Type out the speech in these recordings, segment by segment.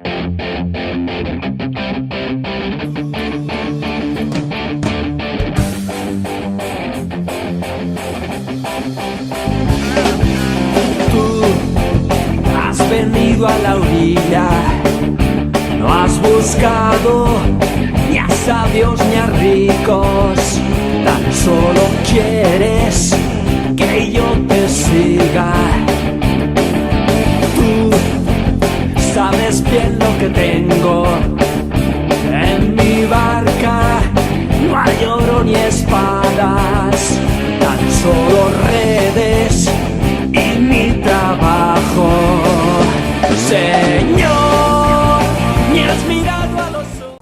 Tú has venido a la orilla, no has buscado ni a sabios ni a ricos, tan solo quieres que yo te siga. Tú sabes bien lo que tengo en mi barca, no hay oro ni espadas, tan solo redes y mi trabajo. Señor, ni has mirado a los ojos.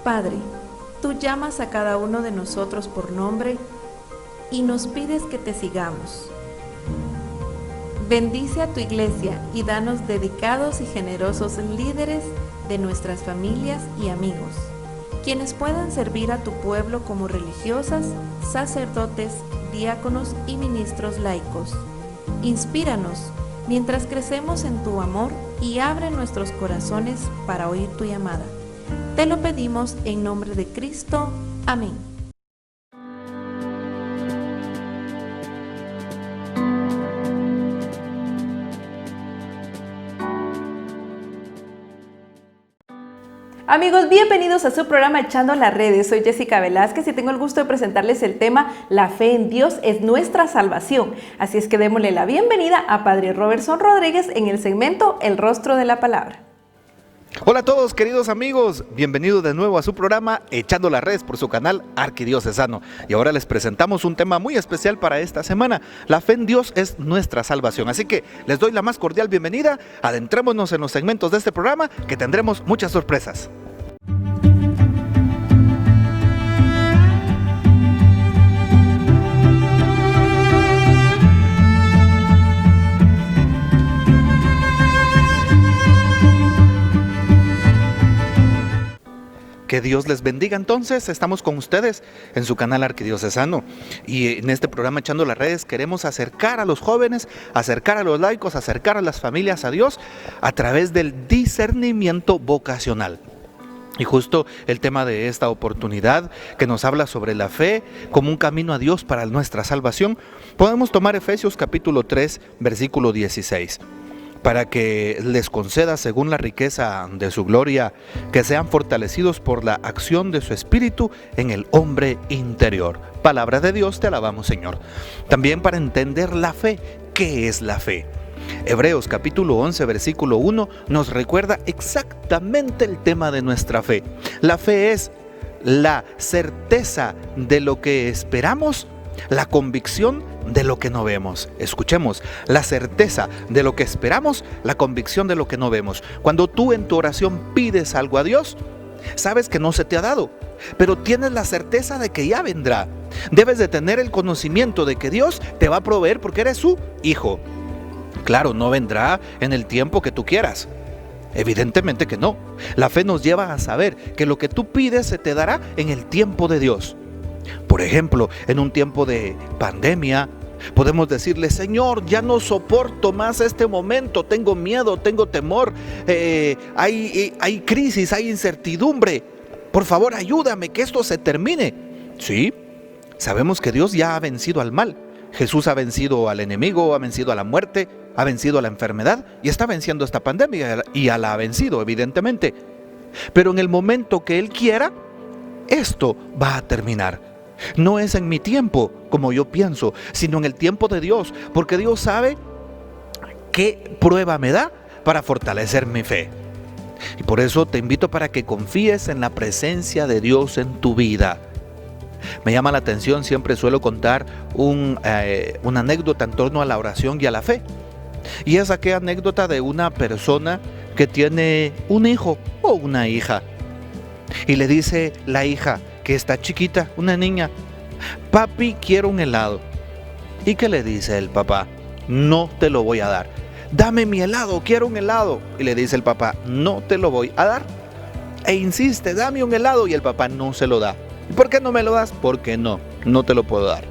Padre, tú llamas a cada uno de nosotros por nombre y nos pides que te sigamos. Bendice a tu iglesia y danos dedicados y generosos líderes de nuestras familias y amigos, quienes puedan servir a tu pueblo como religiosas, sacerdotes, diáconos y ministros laicos. Inspíranos mientras crecemos en tu amor y abre nuestros corazones para oír tu llamada. Te lo pedimos en nombre de Cristo. Amén. Amigos, bienvenidos a su programa Echando las Redes. Soy Jessica Velázquez y tengo el gusto de presentarles el tema La fe en Dios es nuestra salvación. Así es que démosle la bienvenida a Padre Robertson Rodríguez en el segmento El Rostro de la Palabra. Hola a todos, queridos amigos, bienvenidos de nuevo a su programa Echando las Redes por su canal Arquidiocesano. Y ahora les presentamos un tema muy especial para esta semana. La fe en Dios es nuestra salvación. Así que les doy la más cordial bienvenida. Adentrémonos en los segmentos de este programa que tendremos muchas sorpresas. Que Dios les bendiga. Entonces, estamos con ustedes en su canal Arquidiocesano y en este programa Echando las Redes queremos acercar a los jóvenes, acercar a los laicos, acercar a las familias a Dios a través del discernimiento vocacional. Y justo el tema de esta oportunidad que nos habla sobre la fe como un camino a Dios para nuestra salvación, podemos tomar Efesios capítulo 3, versículo 16. Para que les conceda según la riqueza de su gloria, que sean fortalecidos por la acción de su Espíritu en el hombre interior. Palabra de Dios, te alabamos, Señor. También para entender la fe, ¿qué es la fe? Hebreos capítulo 11, versículo 1 nos recuerda exactamente el tema de nuestra fe. La fe es la certeza de lo que esperamos, la convicción de lo que no vemos. Escuchemos, la certeza de lo que esperamos, la convicción de lo que no vemos. Cuando tú en tu oración pides algo a Dios, sabes que no se te ha dado, pero tienes la certeza de que ya vendrá. Debes de tener el conocimiento de que Dios te va a proveer porque eres su hijo. Claro, no vendrá en el tiempo que tú quieras. Evidentemente que no. La fe nos lleva a saber que lo que tú pides se te dará en el tiempo de Dios. Por ejemplo, en un tiempo de pandemia, podemos decirle: Señor, ya no soporto más este momento, tengo miedo, tengo temor, hay crisis, hay incertidumbre. Por favor, ayúdame, que esto se termine. Sí, sabemos que Dios ya ha vencido al mal. Jesús ha vencido al enemigo, ha vencido a la muerte, ha vencido a la enfermedad y está venciendo esta pandemia y ya la ha vencido, evidentemente. Pero en el momento que Él quiera, esto va a terminar. No es en mi tiempo, como yo pienso, sino en el tiempo de Dios, porque Dios sabe qué prueba me da para fortalecer mi fe. Y por eso te invito para que confíes en la presencia de Dios en tu vida. Me llama la atención, siempre suelo contar una anécdota en torno a la oración y a la fe. Y es aquella anécdota de una persona que tiene un hijo o una hija. Y le dice la hija, que está chiquita, una niña: papi, quiero un helado. ¿Y qué le dice el papá? No te lo voy a dar. Dame mi helado, quiero un helado. Y le dice el papá: no te lo voy a dar. E insiste: dame un helado. Y el papá no se lo da. ¿Por qué no me lo das? Porque no te lo puedo dar.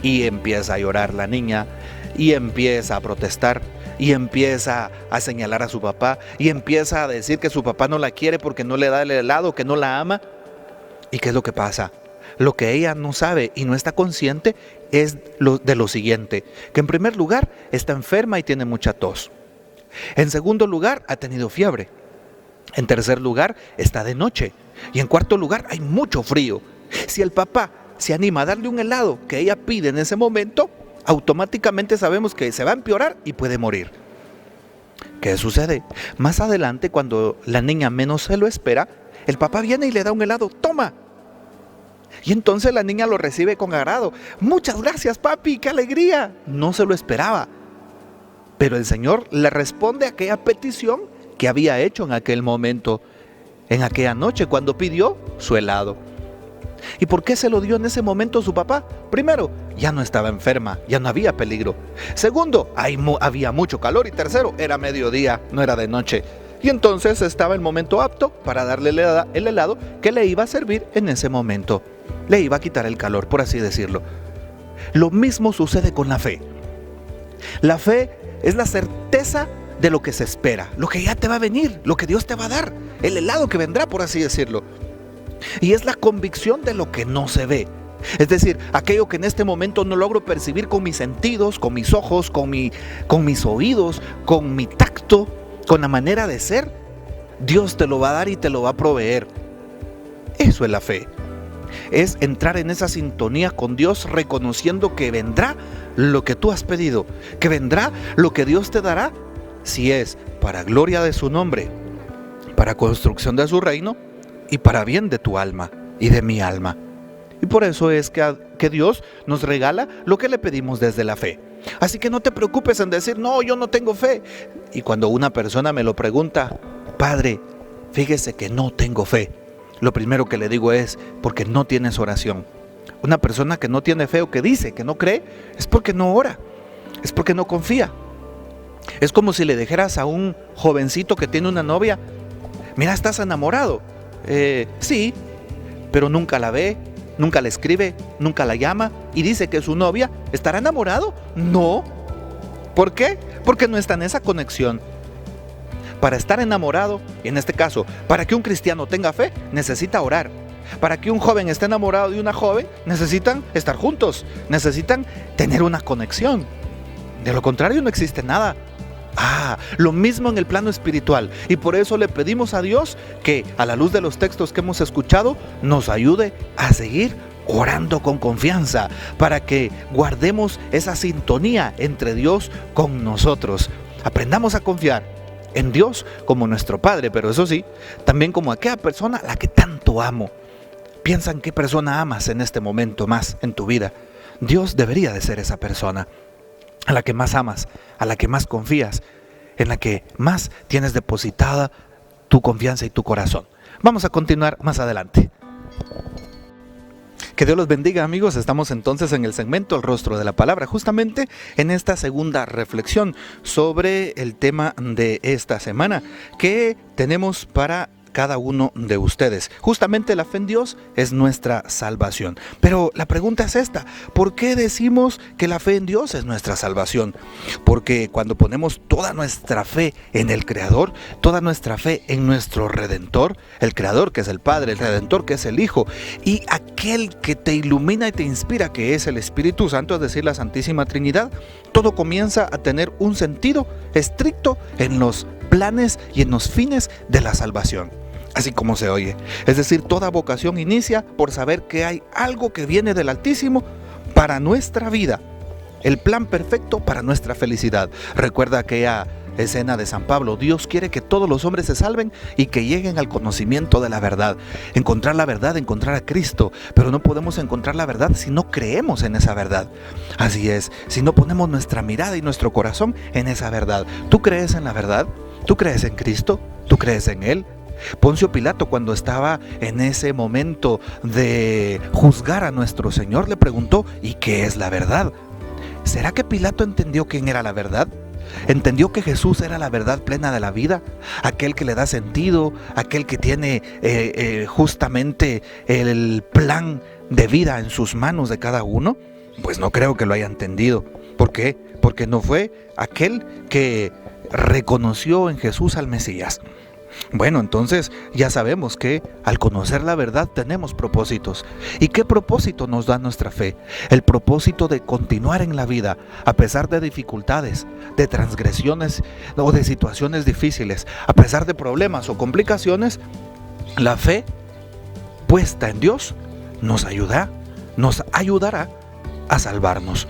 Y empieza a llorar la niña y empieza a protestar. y empieza a señalar a su papá y empieza a decir que su papá no la quiere porque no le da el helado, que no la ama. ¿Y qué es lo que pasa? Lo que ella no sabe y no está consciente es lo siguiente, que en primer lugar está enferma y tiene mucha tos. En segundo lugar, ha tenido fiebre. En tercer lugar, está de noche. Y en cuarto lugar, hay mucho frío. Si el papá se anima a darle un helado que ella pide en ese momento, automáticamente sabemos que se va a empeorar y puede morir. ¿Qué sucede? Más adelante, cuando la niña menos se lo espera, el papá viene y le da un helado. ¡Toma! Y entonces la niña lo recibe con agrado. ¡Muchas gracias, papi! ¡Qué alegría! No se lo esperaba. Pero el Señor le responde a aquella petición que había hecho en aquel momento, en aquella noche cuando pidió su helado. ¿Y por qué se lo dio en ese momento su papá? Primero, ya no estaba enferma, ya no había peligro. Segundo, había mucho calor. Y tercero, era mediodía, no era de noche. Y entonces estaba el momento apto para darle el helado que le iba a servir en ese momento. Le iba a quitar el calor, por así decirlo. Lo mismo sucede con la fe. La fe es la certeza de lo que se espera, lo que ya te va a venir, lo que Dios te va a dar, el helado que vendrá, por así decirlo. Y es la convicción de lo que no se ve. Es decir, aquello que en este momento no logro percibir con mis sentidos, con mis ojos, con mis oídos, con mi tacto, con la manera de ser, Dios te lo va a dar y te lo va a proveer. Eso es la fe. Es entrar en esa sintonía con Dios, reconociendo que vendrá lo que tú has pedido, que vendrá lo que Dios te dará, si es para gloria de su nombre, para construcción de su reino y para bien de tu alma y de mi alma. Y por eso es que Dios nos regala lo que le pedimos desde la fe. Así que no te preocupes en decir, no, yo no tengo fe. Y cuando una persona me lo pregunta, Padre, fíjese que no tengo fe, lo primero que le digo es, porque no tienes oración. Una persona que no tiene fe o que dice que no cree, es porque no ora, es porque no confía. Es como si le dijeras a un jovencito que tiene una novia, mira, ¿estás enamorado? Sí, pero nunca la ve, nunca la escribe, nunca la llama y dice que su novia. ¿Estará enamorado? No. ¿Por qué? Porque no está en esa conexión. Para estar enamorado, y en este caso, para que un cristiano tenga fe, necesita orar. Para que un joven esté enamorado de una joven, necesitan estar juntos, necesitan tener una conexión. De lo contrario, no existe nada. Lo mismo en el plano espiritual. Y por eso le pedimos a Dios que, a la luz de los textos que hemos escuchado, nos ayude a seguir orando con confianza, para que guardemos esa sintonía entre Dios con nosotros. Aprendamos a confiar en Dios como nuestro Padre, pero eso sí, también como aquella persona a la que tanto amo. Piensa en qué persona amas en este momento más en tu vida. Dios debería de ser esa persona a la que más amas, a la que más confías, en la que más tienes depositada tu confianza y tu corazón. Vamos a continuar más adelante. Que Dios los bendiga, amigos. Estamos entonces en el segmento El Rostro de la Palabra, justamente en esta segunda reflexión sobre el tema de esta semana que tenemos para cada uno de ustedes. Justamente la fe en Dios es nuestra salvación. Pero la pregunta es esta: ¿por qué decimos que la fe en Dios es nuestra salvación? Porque cuando ponemos toda nuestra fe en el Creador, toda nuestra fe en nuestro Redentor, el Creador que es el Padre, el Redentor que es el Hijo, y aquel que te ilumina y te inspira que es el Espíritu Santo, es decir, la Santísima Trinidad, todo comienza a tener un sentido estricto en los planes y en los fines de la salvación. Así como se oye. Es decir, toda vocación inicia por saber que hay algo que viene del Altísimo para nuestra vida. El plan perfecto para nuestra felicidad. Recuerda aquella escena de San Pablo: Dios quiere que todos los hombres se salven y que lleguen al conocimiento de la verdad. Encontrar la verdad, encontrar a Cristo. Pero no podemos encontrar la verdad si no creemos en esa verdad. Así es, si no ponemos nuestra mirada y nuestro corazón en esa verdad. ¿Tú crees en la verdad? ¿Tú crees en Cristo? ¿Tú crees en Él? Poncio Pilato, cuando estaba en ese momento de juzgar a nuestro Señor, le preguntó: ¿y qué es la verdad? ¿Será que Pilato entendió quién era la verdad? ¿Entendió que Jesús era la verdad plena de la vida? Aquel que le da sentido, aquel que tiene justamente el plan de vida en sus manos de cada uno. Pues no creo que lo haya entendido. ¿Por qué? porque no fue aquel que reconoció en Jesús al Mesías. Bueno, entonces ya sabemos que al conocer la verdad tenemos propósitos. ¿Y qué propósito nos da nuestra fe? El propósito de continuar en la vida a pesar de dificultades, de transgresiones o de situaciones difíciles, a pesar de problemas o complicaciones. La fe puesta en Dios nos ayudará a salvarnos.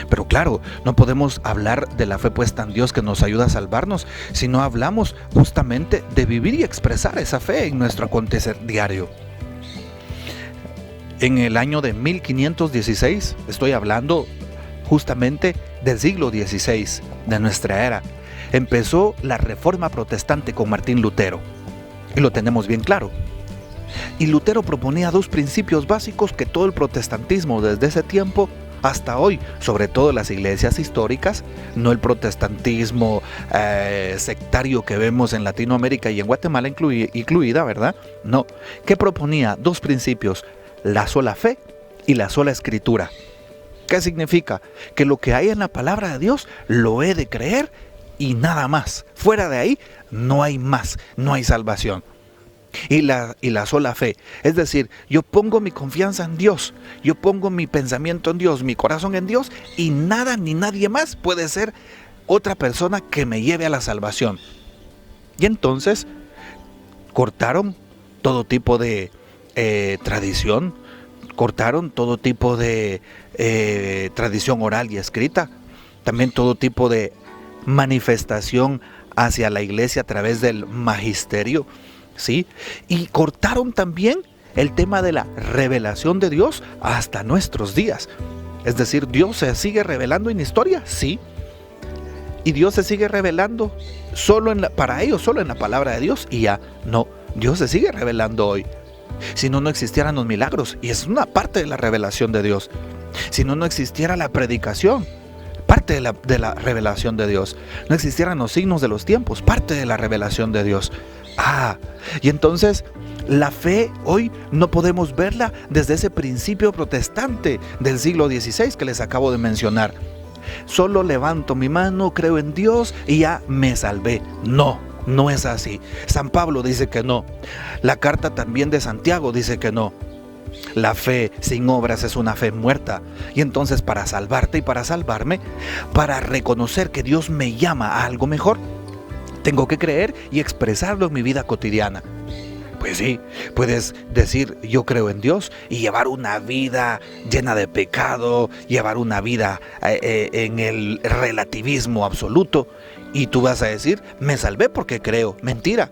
Pero claro, no podemos hablar de la fe puesta en Dios que nos ayuda a salvarnos si no hablamos justamente de vivir y expresar esa fe en nuestro acontecer diario. En el año de 1516, estoy hablando justamente del siglo XVI, de nuestra era, empezó la Reforma Protestante con Martín Lutero. Y lo tenemos bien claro. Y Lutero proponía dos principios básicos que todo el protestantismo desde ese tiempo hasta hoy, sobre todo las iglesias históricas, no el protestantismo sectario que vemos en Latinoamérica y en Guatemala incluida, ¿verdad? No, ¿qué proponía? Dos principios, la sola fe y la sola escritura. ¿Qué significa? Que lo que hay en la palabra de Dios lo he de creer y nada más. Fuera de ahí no hay más, no hay salvación. Y la sola fe, es decir, yo pongo mi confianza en Dios, yo pongo mi pensamiento en Dios, mi corazón en Dios, y nada ni nadie más puede ser otra persona que me lleve a la salvación. Y entonces cortaron todo tipo de tradición, cortaron todo tipo de tradición oral y escrita, también todo tipo de manifestación hacia la iglesia a través del magisterio, ¿sí? Y cortaron también el tema de la revelación de Dios hasta nuestros días. Es decir, ¿Dios se sigue revelando en historia? Sí. ¿Y Dios se sigue revelando para ellos solo en la palabra de Dios? Y ya, no, Dios se sigue revelando hoy. Si no, no existieran los milagros, y es una parte de la revelación de Dios. Si no, no existiera la predicación, parte de la revelación de Dios. No existieran los signos de los tiempos, parte de la revelación de Dios. Y entonces la fe hoy no podemos verla desde ese principio protestante del siglo XVI que les acabo de mencionar. Solo levanto mi mano, creo en Dios y ya me salvé. No, no es así. San Pablo dice que no. La carta también de Santiago dice que no. La fe sin obras es una fe muerta. Y entonces para salvarte y para salvarme, para reconocer que Dios me llama a algo mejor, tengo que creer y expresarlo en mi vida cotidiana. Pues sí, puedes decir yo creo en Dios y llevar una vida llena de pecado, llevar una vida en el relativismo absoluto, y tú vas a decir me salvé porque creo. Mentira,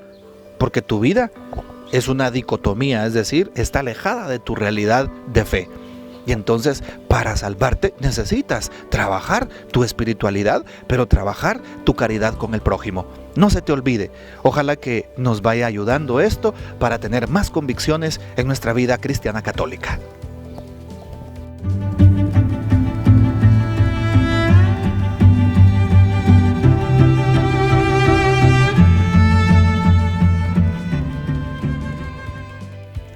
porque tu vida es una dicotomía, es decir, está alejada de tu realidad de fe. Y entonces para salvarte necesitas trabajar tu espiritualidad, pero trabajar tu caridad con el prójimo. No se te olvide, ojalá que nos vaya ayudando esto para tener más convicciones en nuestra vida cristiana católica.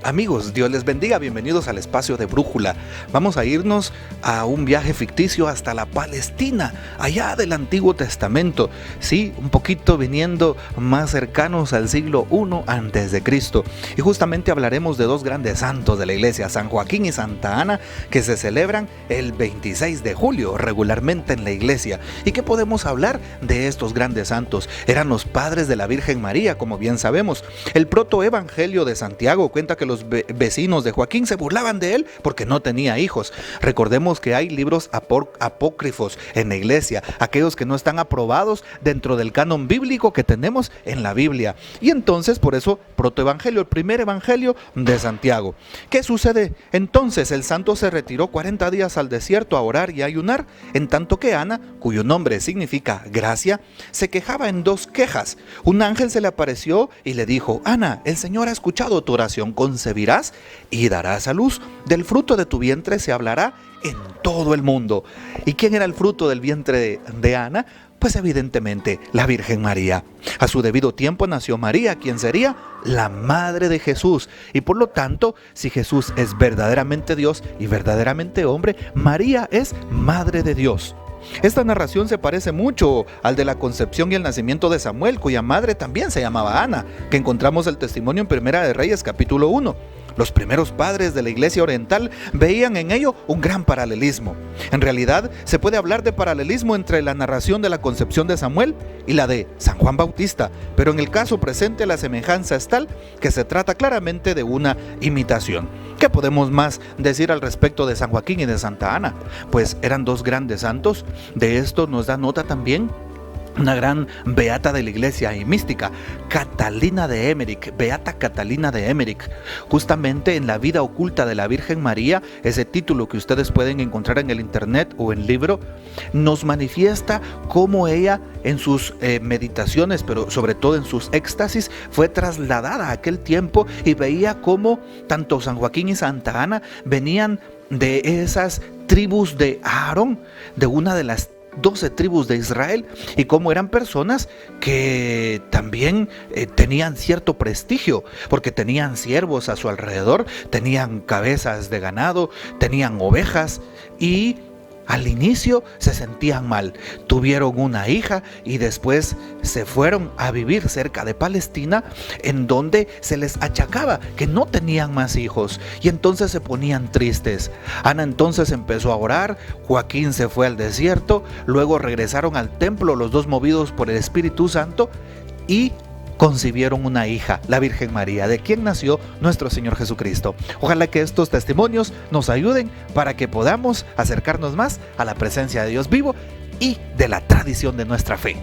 Amigos, Dios les bendiga, bienvenidos al espacio de Brújula. Vamos a irnos a un viaje ficticio hasta la Palestina, allá del Antiguo Testamento. Sí, un poquito viniendo más cercanos al siglo I a.C. Y justamente hablaremos de dos grandes santos de la iglesia, San Joaquín y Santa Ana, que se celebran el 26 de julio regularmente en la iglesia. ¿Y qué podemos hablar de estos grandes santos? Eran los padres de la Virgen María, como bien sabemos. El protoevangelio de Santiago cuenta que los vecinos de Joaquín se burlaban de él porque no tenía hijos. Recordemos que hay libros apócrifos en la iglesia, aquellos que no están aprobados dentro del canon bíblico que tenemos en la Biblia. Y entonces por eso protoevangelio, el primer evangelio de Santiago. ¿Qué sucede? Entonces el santo se retiró 40 días al desierto a orar y a ayunar, en tanto que Ana, cuyo nombre significa gracia, se quejaba en dos quejas. Un ángel se le apareció y le dijo: Ana, el Señor ha escuchado tu oración, concebirás y darás a luz, del fruto de tu vientre se hablará en todo el mundo. ¿Y quién era el fruto del vientre de Ana? Pues evidentemente la Virgen María. A su debido tiempo nació María, quien sería la madre de Jesús. Y por lo tanto, si Jesús es verdaderamente Dios y verdaderamente hombre, María es madre de Dios. Esta narración se parece mucho al de la concepción y el nacimiento de Samuel, cuya madre también se llamaba Ana, que encontramos el testimonio en Primera de Reyes capítulo 1. Los primeros padres de la Iglesia Oriental veían en ello un gran paralelismo. En realidad, se puede hablar de paralelismo entre la narración de la concepción de Samuel y la de San Juan Bautista, pero en el caso presente la semejanza es tal que se trata claramente de una imitación. ¿Qué podemos más decir al respecto de San Joaquín y de Santa Ana? Pues eran dos grandes santos. De esto nos da nota también una gran beata de la iglesia y mística, Catalina de Emmerich, Beata Catalina de Emmerich. Justamente en La vida oculta de la Virgen María, ese título que ustedes pueden encontrar en el internet o en libro, nos manifiesta cómo ella en sus meditaciones, pero sobre todo en sus éxtasis, fue trasladada a aquel tiempo y veía cómo tanto San Joaquín y Santa Ana venían de esas tribus de Aarón, de una de las 12 tribus de Israel, y cómo eran personas que también tenían cierto prestigio, porque tenían siervos a su alrededor, tenían cabezas de ganado, tenían ovejas, y al inicio se sentían mal, tuvieron una hija y después se fueron a vivir cerca de Palestina, en donde se les achacaba que no tenían más hijos, y entonces se ponían tristes. Ana entonces empezó a orar, Joaquín se fue al desierto, luego regresaron al templo los dos movidos por el Espíritu Santo y concibieron una hija, la Virgen María, de quien nació nuestro Señor Jesucristo. Ojalá que estos testimonios nos ayuden para que podamos acercarnos más a la presencia de Dios vivo y de la tradición de nuestra fe.